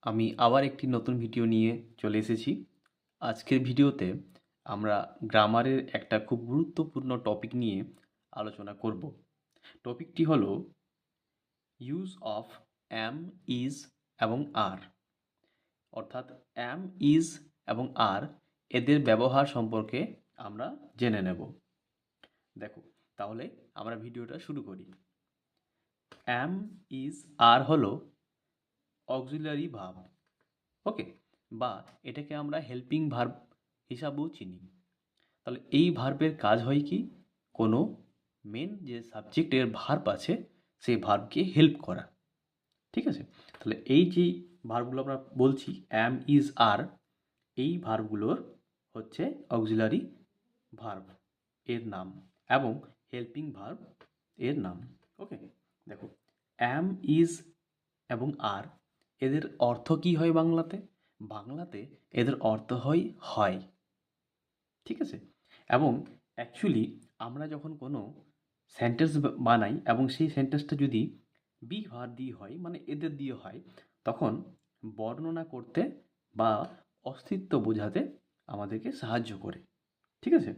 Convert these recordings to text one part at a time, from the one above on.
আমি আবার একটি নতুন ভিডিও নিয়ে চলে এসেছি। আজকের ভিডিওতে আমরা গ্রামারের একটা খুব গুরুত্বপূর্ণ টপিক নিয়ে আলোচনা করব। টপিকটি হলো ইউজ অফ অ্যাম, ইজ এবং আর। অর্থাৎ অ্যাম, ইজ এবং আর এদের ব্যবহার সম্পর্কে আমরা জেনে নেব। দেখো, তাহলে আমরা ভিডিওটা শুরু করি। অ্যাম, ইজ, আর হলো অক্সিলারি ভার্ব। ওকে, বা এটাকে আমরা হেল্পিং ভার্ব হিসাবেও চিনি। তাহলে এই ভার্বের কাজ হয় কি, কোনো মেন যে সাবজেক্টের ভার্ব আছে সেই ভার্বকে হেল্প করা। ঠিক আছে, তাহলে এই যে ভার্বগুলো আমরা বলছি অ্যাম, ইজ, আর, এই ভার্বগুলোর হচ্ছে অক্সিলারি ভার্ব এর নাম এবং হেল্পিং ভার্ব এর নাম। ওকে, দেখো, অ্যাম, ইজ এবং আর এদের অর্থ কি হয় বাংলাতে? বাংলাতে এদের অর্থ হয় হয়। ঠিক আছে, এবং অ্যাকচুয়ালি আমরা যখন কোনো সেন্টেন্স বানাই এবং সেই সেন্টেন্সটা যদি বি ভার দিয়ে হয়, মানে এদের দিয়ে হয়, তখন বর্ণনা করতে বা অস্তিত্ব বোঝাতে আমাদেরকে সাহায্য করে। ঠিক আছে,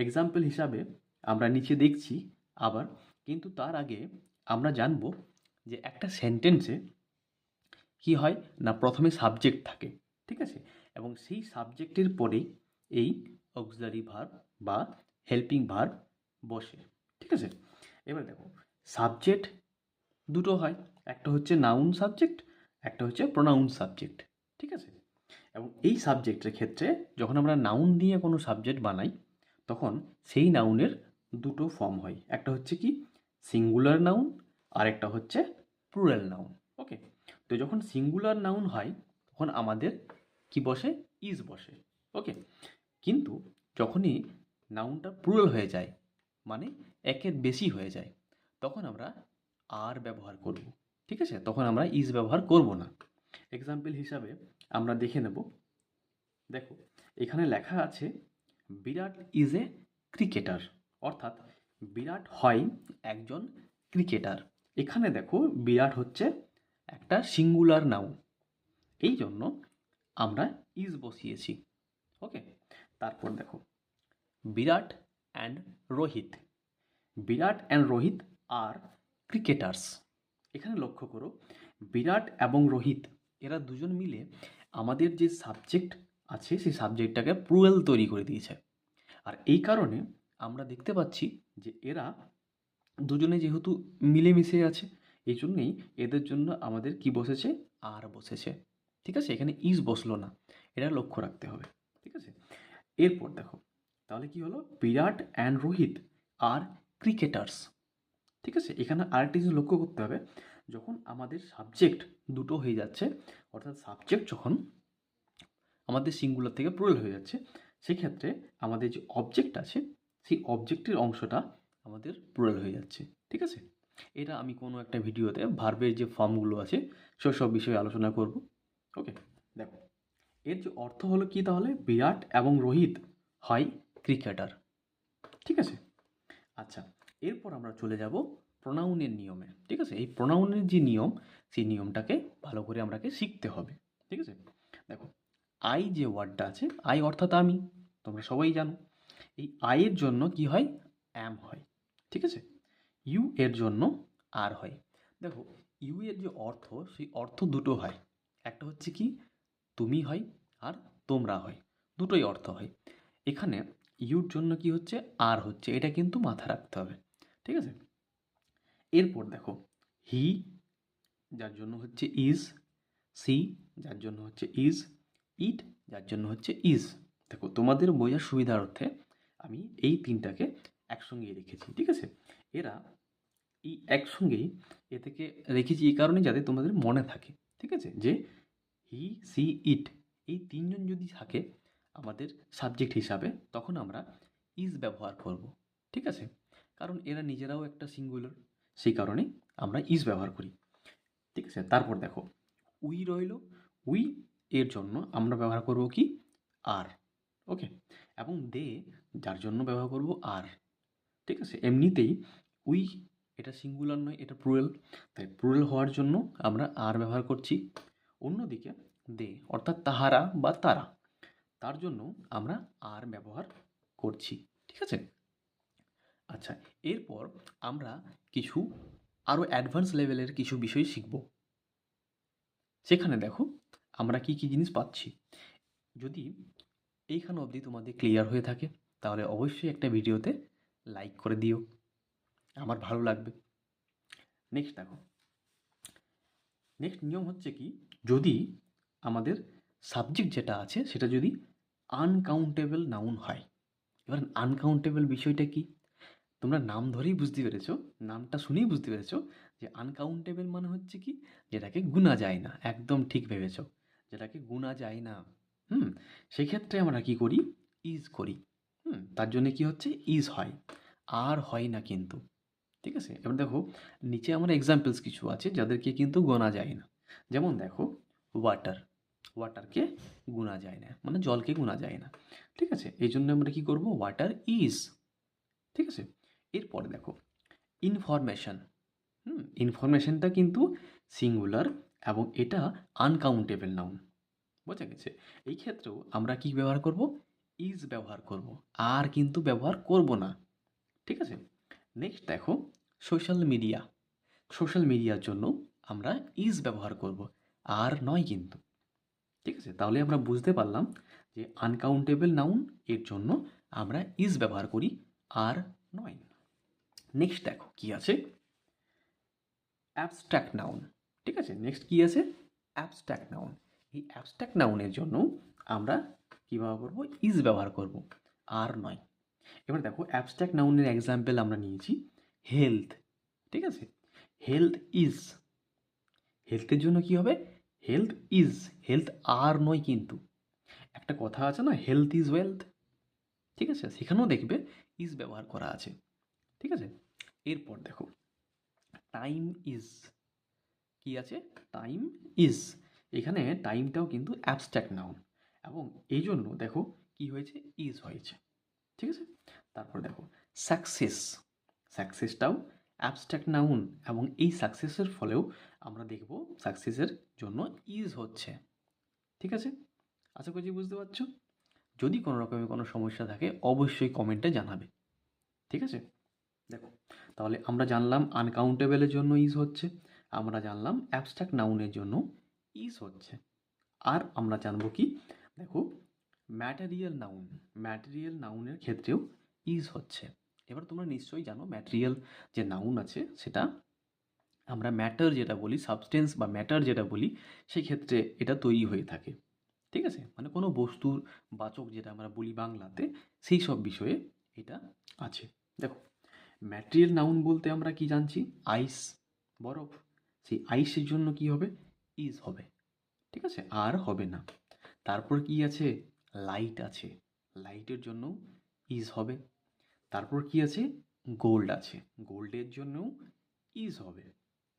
এক্সাম্পল হিসাবে আমরা নিচে দেখছি আবার, কিন্তু তার আগে আমরা জানব যে একটা সেন্টেন্সে কি হয় না, প্রথমে সাবজেক্ট থাকে। ঠিক আছে, এবং সেই সাবজেক্টের পরেই এই অক্সিলারি ভার্ব বা হেল্পিং ভার্ব বসে। ঠিক আছে, এবার দেখো, সাবজেক্ট দুটো হয়, একটা হচ্ছে নাউন সাবজেক্ট, একটা হচ্ছে প্রোনাউন সাবজেক্ট। ঠিক আছে, এবং এই সাবজেক্টের ক্ষেত্রে যখন আমরা নাউন দিয়ে কোনো সাবজেক্ট বানাই, তখন সেই নাউনের দুটো ফর্ম হয়, একটা হচ্ছে কি সিঙ্গুলার নাউন, আর একটা হচ্ছে প্লুরাল নাউন। ওকে, তো যখন সিঙ্গুলার নাউন হয় তখন আমাদের কি বসে, ইজ বসে। ওকে, কিন্তু যখনই নাউনটা প্লুরাল হয়ে যায়, মানে একের বেশি হয়ে যায়, তখন আমরা আর ব্যবহার করব। ঠিক আছে, তখন আমরা ইজ ব্যবহার করব না। এক্সাম্পল হিসাবে আমরা দেখে নেব। দেখো, এখানে লেখা আছে বিরাট ইজ এ ক্রিকেটার, অর্থাৎ বিরাট হয় একজন ক্রিকেটার। এখানে দেখো, বিরাট হচ্ছে একটা সিঙ্গুলার নাউন, এই জন্য আমরা ইজ বসিয়েছি। ওকে, তারপর দেখো, বিরাট অ্যান্ড রোহিত। বিরাট অ্যান্ড রোহিত আর ক্রিকেটার্স। এখানে লক্ষ্য করো, বিরাট এবং রোহিত এরা দুজন মিলে আমাদের যে সাবজেক্ট আছে সেই সাবজেক্টটাকে প্লুরাল তৈরি করে দিয়েছে। আর এই কারণে আমরা দেখতে পাচ্ছি যে এরা দুজনে যেহেতু মিলেমিশে আছে, এই জন্যেই এদের জন্য আমাদের কি বসেছে, আর বসেছে। ঠিক আছে, এখানে ইজ বসলো না, এটা লক্ষ্য রাখতে হবে। ঠিক আছে, এরপর দেখো, তাহলে কি হলো, বিরাট অ্যান্ড রোহিত আর ক্রিকেটার্স। ঠিক আছে, এখানে আরেকটি জিনিস লক্ষ্য করতে হবে, যখন আমাদের সাবজেক্ট দুটো হয়ে যাচ্ছে, অর্থাৎ সাবজেক্ট যখন আমাদের সিঙ্গুলার থেকে প্লুরাল হয়ে যাচ্ছে, সেক্ষেত্রে আমাদের যে অবজেক্ট আছে সেই অবজেক্টের অংশটা আমাদের প্লুরাল হয়ে যাচ্ছে। ঠিক আছে, এটা আমি কোনো একটা ভিডিওতে ভার্বের যে ফর্মগুলো আছে সেসব বিষয়ে আলোচনা করব। ওকে, দেখো, এর যে অর্থ হলো কি, তাহলে বিরাট এবং রোহিত হয় ক্রিকেটার। ঠিক আছে, আচ্ছা, এরপর আমরা চলে যাব প্রোনাউনের নিয়মে। ঠিক আছে, এই প্রোনাউনের যে নিয়ম, সেই নিয়মটাকে ভালো করে আমাকে শিখতে হবে। ঠিক আছে, দেখো, আই যে ওয়ার্ডটা আছে, আই অর্থাৎ আমি, তোমরা সবাই জানো। এই আই এর জন্য কি হয়, অ্যাম হয়। ঠিক আছে, ইউ এর জন্য আর হয়। দেখো, ইউ এর যে অর্থ, সেই অর্থ দুটো হয়, একটা হচ্ছে কি তুমি হয়, আর তোমরা হয়, দুটোই অর্থ হয়। এখানে ইউর জন্য কি হচ্ছে, আর হচ্ছে, এটা কিন্তু মাথায় রাখতে হবে। ঠিক আছে, এরপর দেখো, হি যার জন্য হচ্ছে ইজ, সি যার জন্য হচ্ছে ইজ, ইট যার জন্য হচ্ছে ইজ। দেখো, তোমাদের বোঝার সুবিধার্থে আমি এই তিনটাকে একসঙ্গেই রেখেছি। ঠিক আছে, এরা এই একসঙ্গেই এ থেকে রেখেছি এই কারণে যাতে তোমাদের মনে থাকে। ঠিক আছে, যে হি, সি, ইট এই তিনজন যদি থাকে আমাদের সাবজেক্ট হিসাবে, তখন আমরা ইজ ব্যবহার করব। ঠিক আছে, কারণ এরা নিজেরাও একটা সিঙ্গুলার, সেই কারণে আমরা ইজ ব্যবহার করি। ঠিক আছে, তারপর দেখো, উই রইল, উই এর জন্য আমরা ব্যবহার করব কি, আর। ওকে, এবং দে যার জন্য ব্যবহার করব আর। ঠিক আছে, এমনিতেই উই এটা সিঙ্গুলার নয়, এটা প্লুরাল, তাই প্লুরাল হওয়ার জন্য আমরা আর ব্যবহার করছি। অন্যদিকে দে, অর্থাৎ তাহারা বা তারা, তার জন্য আমরা আর ব্যবহার করছি। ঠিক আছে? আচ্ছা, এরপর আমরা কিছু আরও অ্যাডভান্স লেভেলের কিছু বিষয় শিখব। সেখানে দেখো আমরা কি কি জিনিস পাচ্ছি। যদি এইখানে অবধি তোমাদের ক্লিয়ার হয়ে থাকে তাহলে অবশ্যই একটা ভিডিওতে লাইক করে দিও, আমার ভালো লাগবে। নেক্সট দেখো, নেক্সট নিয়ম হচ্ছে কি, যদি আমাদের সাবজেক্ট যেটা আছে সেটা যদি আনকাউন্টেবল নাউন হয়। এবার আনকাউন্টেবল বিষয়টা কি, তোমরা নাম ধরেই বুঝতে পেরেছো, নামটা শুনেই বুঝতে পেরেছো যে আনকাউন্টেবল মানে হচ্ছে কি, যেটাকে গুণা যায় না। একদম ঠিক ভেবেছো, যেটাকে গুণা যায় না। সেক্ষেত্রে আমরা কি করি, ইজ করি। তার জন্য কি হচ্ছে, ইজ হয়, আর হয় না কিন্তু। ঠিক আছে? এবার দেখো নিচে আমার এক্সাম্পলস কিছু আছে যাদেরকে কিন্তু গোনা যায় না। যেমন দেখো ওয়াটার, ওয়াটারকে গুণা যায় না, মানে জলকে গুণা যায় না। ঠিক আছে? এই জন্য আমরা কি করব, ওয়াটার ইজ। ঠিক আছে? এরপরে দেখো ইনফরমেশন। ইনফরমেশনটা কিন্তু সিঙ্গুলার এবং এটা আনকাউন্টেবল নাউন। বোঝা গেছে? এই ক্ষেত্রেও আমরা কি ব্যবহার করব, ইজ ব্যবহার করব, আর কিন্তু ব্যবহার করব না। ঠিক আছে? নেক্সট দেখো সোশ্যাল মিডিয়া। সোশ্যাল মিডিয়ার জন্য আমরা ইজ ব্যবহার করব, আর নয় কিন্তু। ঠিক আছে? তাহলে আমরা বুঝতে পারলাম যে আনকাউন্টেবল নাউন এর জন্য আমরা ইজ ব্যবহার করি, আর নয়। নেক্সট দেখো কি আছে, অ্যাবস্ট্রাক্ট নাউন। ঠিক আছে? নেক্সট কি আছে, অ্যাবস্ট্রাক্ট নাউন। এই অ্যাবস্ট্রাক্ট নাউনের জন্য আমরা কী ব্যবহার করব, ইজ ব্যবহার করব, আর নয়। এবার দেখো অ্যাবস্ট্রাক্ট নাউনের এক্সাম্পল আমরা নিয়েছি হেলথ। ঠিক আছে? হেলথ ইজ, হেলথের জন্য কি হবে, হেলথ ইজ, হেলথ আর নয় কিন্তু। একটা কথা আছে না, হেলথ ইজ ওয়েলথ। ঠিক আছে? সেখানেও দেখবে ইজ ব্যবহার করা আছে। ঠিক আছে? এরপর দেখো টাইম ইজ, কি আছে, টাইম ইজ। এখানে টাইমটাও কিন্তু অ্যাবস্ট্রাক্ট নাউন এবং এই জন্য দেখো কি হয়েছে, ইজ হয়েছে। ঠিক আছে? তারপর দেখো সাকসেস, সাকসেসটাও অ্যাবস্ট্রাক্ট নাউন এবং এই সাকসেসের ফলেও আমরা দেখব সাকসেসের জন্য ইজ হচ্ছে। ঠিক আছে? আশা করছি বুঝতে পারছো। যদি কোনো রকমের কোনো সমস্যা থাকে অবশ্যই কমেন্টে জানাবে। ঠিক আছে? দেখো তাহলে আমরা জানলাম আনকাউন্টেবলের জন্য ইজ হচ্ছে, আমরা জানলাম অ্যাবস্ট্রাক্ট নাউনের জন্য ইজ হচ্ছে। আর আমরা জানবো কি, দেখো ম্যাটেরিয়াল নাউন, ম্যাটেরিয়াল নাউনের ক্ষেত্রেও ইজ হচ্ছে। এবার তোমরা নিশ্চয়ই জানো ম্যাটেরিয়াল যে নাউন আছে সেটা আমরা ম্যাটার যেটা বলি, সাবস্টেন্স বা ম্যাটার যেটা বলি, সেই ক্ষেত্রে এটা তৈরি হয়ে থাকে। ঠিক আছে? মানে কোনো বস্তুর বাচক যেটা আমরা বলি বাংলাতে, সেই সব বিষয়ে এটা আছে। দেখো ম্যাটেরিয়াল নাউন বলতে আমরা কি জানছি, আইস, বরফ। সেই আইসের জন্য কি হবে, ইজ হবে। ঠিক আছে? আর হবে না। তারপর কি আছে, লাইট আছে, লাইটের জন্য ইজ হবে। তারপর কি আছে, গোল্ড আছে, গোল্ডের জন্যও ইজ হবে।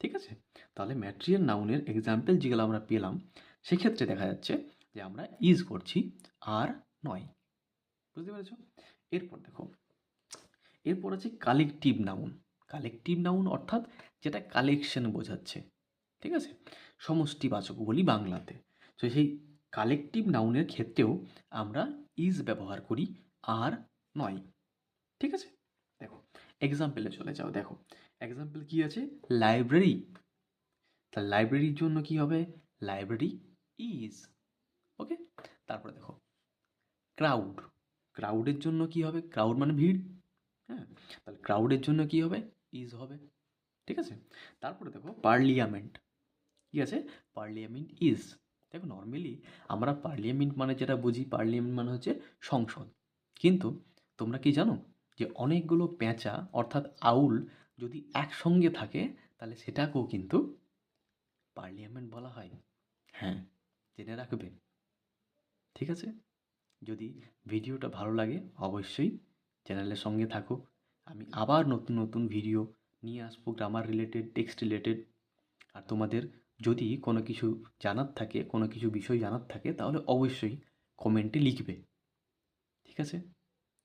ঠিক আছে? তাহলে ম্যাটেরিয়াল নাউনের এক্সাম্পল যেগুলো আমরা পেলাম সেক্ষেত্রে দেখা যাচ্ছে যে আমরা ইজ করছি, আর নয়। বুঝতে পেরেছ? এরপর দেখো, এরপর আছে কালেকটিভ নাউন। কালেকটিভ নাউন অর্থাৎ যেটা কালেকশন বোঝাচ্ছে। ঠিক আছে? সমষ্টিবাচক বলি বাংলাতে। তো সেই কালেকটিভ নাউনের ক্ষেত্রেও আমরা ইজ ব্যবহার করি, আর নয়। ঠিক আছে? দেখো এক্সাম্পলে চলে যাও। দেখো এক্সাম্পল কি আছে, লাইব্রেরি। তা লাইব্রেরির জন্য কি হবে, লাইব্রেরি ইজ। ওকে? তারপরে দেখো ক্রাউড, ক্রাউডের জন্য কি হবে, ক্রাউড মানে ভিড়। হ্যাঁ, তাহলে ক্রাউডের জন্য কি হবে, ইজ হবে। ঠিক আছে? তারপরে দেখো পার্লিয়ামেন্ট, কি আছে, পার্লিয়ামেন্ট ইজ। দেখো নর্মালি আমরা পার্লিয়ামেন্ট মানে যেটা বুঝি, পার্লিয়ামেন্ট মানে হচ্ছে সংসদ। কিন্তু তোমরা কি জানো যে অনেকগুলো পেঁচা অর্থাৎ আউল যদি একসঙ্গে থাকে তাহলে সেটাকেও কিন্তু পার্লিয়ামেন্ট বলা হয়। হ্যাঁ, জেনে রাখবে। ঠিক আছে? যদি ভিডিওটা ভালো লাগে অবশ্যই চ্যানেলের সঙ্গে থাকো। আমি আবার নতুন নতুন ভিডিও নিয়ে আসবো, গ্রামার রিলেটেড, টেক্সট রিলেটেড। আর তোমাদের যদি কোনো কিছু জানার থাকে, কোনো কিছু বিষয় জানার থাকে তাহলে অবশ্যই কমেন্টে লিখবে। ঠিক আছে?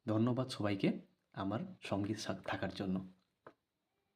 ধন্যবাদ সবাইকে আমার সঙ্গে থাকার জন্য।